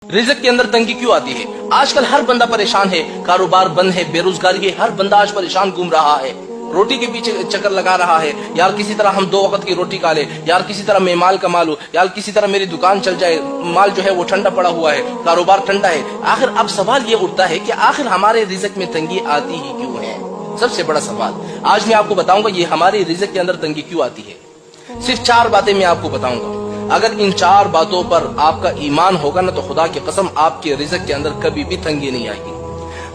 रिज़्क़ के अंदर तंगी क्यों आती है? आजकल हर बंदा परेशान है, कारोबार बंद है, बेरोजगारी है, हर बंदा आज परेशान घूम रहा है, रोटी के पीछे चक्कर लगा रहा है। यार किसी तरह हम 2 वक्त की रोटी खा ले, यार किसी तरह मैं माल कमा लूं, यार किसी तरह मेरी दुकान चल जाए, माल जो है वो ठंडा पड़ा हुआ है, कारोबार ठंडा है। आखिर अब सवाल ये उठता है कि आखिर हमारे रिज़्क़ में तंगी आती ही क्यों है? सबसे बड़ा सवाल आज मैं आपको बताऊंगा, ये हमारे रिज़्क़ के अंदर तंगी क्यों आती है। सिर्फ 4 बातें मैं आपको बताऊंगा। अगर इन 4 बातों पर आपका ईमान होगा ना, तो खुदा की कसम आपके रिज़्क़ के अंदर कभी भी तंगी नहीं आएगी।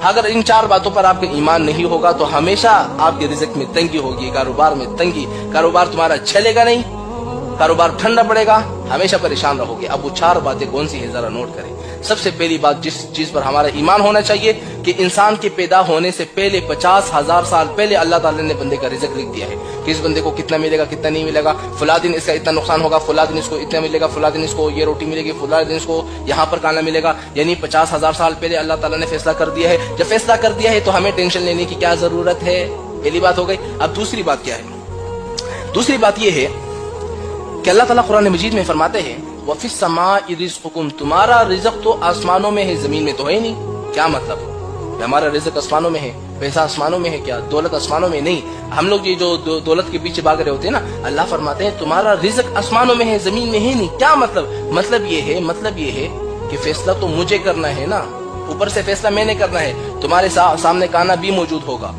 अगर इन 4 बातों पर आपका ईमान नहीं होगा तो हमेशा आपके रिज़्क़ में तंगी होगी, कारोबार में तंगी, कारोबार तुम्हारा चलेगा नहीं, कारोबार ठंडा पड़ेगा, हमेशा परेशान रहोगे। अब वो 4 बातें कौन सी है जरा नोट करें। सबसे पहली बात जिस चीज पर हमारा ईमान होना चाहिए कि इंसान के पैदा होने से पहले 50,000 साल पहले अल्लाह ताला ने बंदे का रिज़्क़ लिख दिया है कि इस बंदे को कितना मिलेगा, कितना नहीं मिलेगा, फुला दिन इसका इतना नुकसान होगा, फुला दिन इसको इतना मिलेगा, फुला दिन इसको ये रोटी मिलेगी, फुला दिन इसको यहाँ पर खाना मिलेगा। यानी 50,000 साल पहले अल्लाह ताला ने फैसला कर दिया है। जब फैसला कर दिया है तो हमें टेंशन लेने की क्या जरूरत है? पहली बात हो गई। अब दूसरी बात क्या है? दूसरी बात यह है कि अल्लाह ताला कुरान मजीद में फरमाते हैं वफ़िस समाई रिज़्क़ुकुम, तुम्हारा रिज़्क़ तो आसमानों में है, जमीन में तो है नहीं। क्या मतलब? हमारा रिज़्क़ आसमानों में है, पैसा आसमानों में है, क्या दौलत आसमानों में नहीं? हम लोग ये जो दौलत के पीछे भाग रहे होते हैं ना, अल्लाह फरमाते हैं तुम्हारा रिज़्क़ आसमानों में है, जमीन में है नहीं। क्या मतलब? मतलब ये है कि फैसला तो मुझे करना है ना, ऊपर से फैसला मैंने करना है। तुम्हारे सामने खाना भी मौजूद होगा,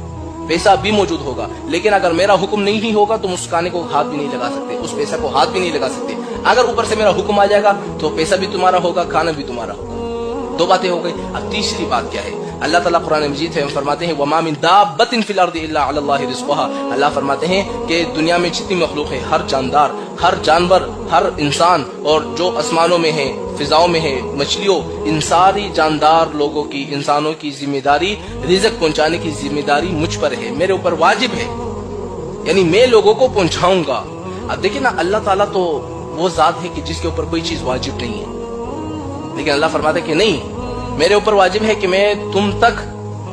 पैसा भी मौजूद होगा, लेकिन अगर मेरा हुक्म नहीं होगा तो उस खाने को हाथ भी नहीं लगा सकते, उस पैसा को हाथ भी नहीं लगा सकते। अगर ऊपर से मेरा हुक्म आ जाएगा तो पैसा भी तुम्हारा होगा, खाना भी तुम्हारा होगा। 2 बातें हो गई। अब तीसरी बात क्या है? अल्लाह ताला कुरान मजीद में फरमाते हैं वमा मिन दाब्बतिन फिल अर्दि इल्ला अल्लाह रिज़्क़ुहा। अल्लाह फरमाते हैं कि दुनिया में जितनी मखलूक है, हर जानदार, हर जानवर, हर इंसान और जो आसमानों में है, फिजाओं में है, मछलियों, इन सारी जानदार लोगों की, इंसानों की जिम्मेदारी, रिज़्क़ पहुंचाने की जिम्मेदारी मुझ पर है, मेरे ऊपर वाजिब है, यानी मैं लोगों को पहुंचाऊंगा। अब देखिए ना, अल्लाह ताला तो वो जात है कि जिसके ऊपर कोई चीज वाजिब नहीं है, लेकिन अल्लाह फरमाते कि नहीं, मेरे ऊपर वाजिब है कि मैं तुम तक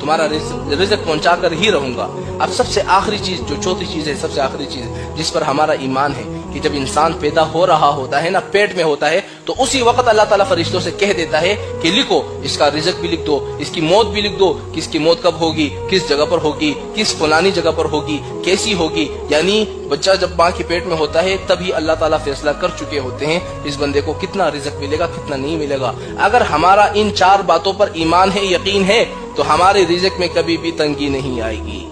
तुम्हारा रिज़्क़ पहुंचा कर ही रहूंगा। अब सबसे आखिरी चीज, जो चौथी चीज है, सबसे आखिरी चीज जिस पर हमारा ईमान है कि जब इंसान पैदा हो रहा होता है ना, पेट में होता है, तो उसी वक्त अल्लाह ताला फरिश्तों से कह देता है कि लिखो, इसका रिज़्क़ भी लिख दो, इसकी मौत भी लिख दो, कि इसकी मौत कब होगी, किस जगह पर होगी, किस फलानी जगह पर होगी, कैसी होगी। यानी बच्चा जब माँ के पेट में होता है तभी अल्लाह ताला फैसला कर चुके होते हैं इस बंदे को कितना रिज़्क़ मिलेगा, कितना नहीं मिलेगा। अगर हमारा इन 4 बातों पर ईमान है, यकीन है, तो हमारे रिज़्क़ में कभी भी तंगी नहीं आएगी।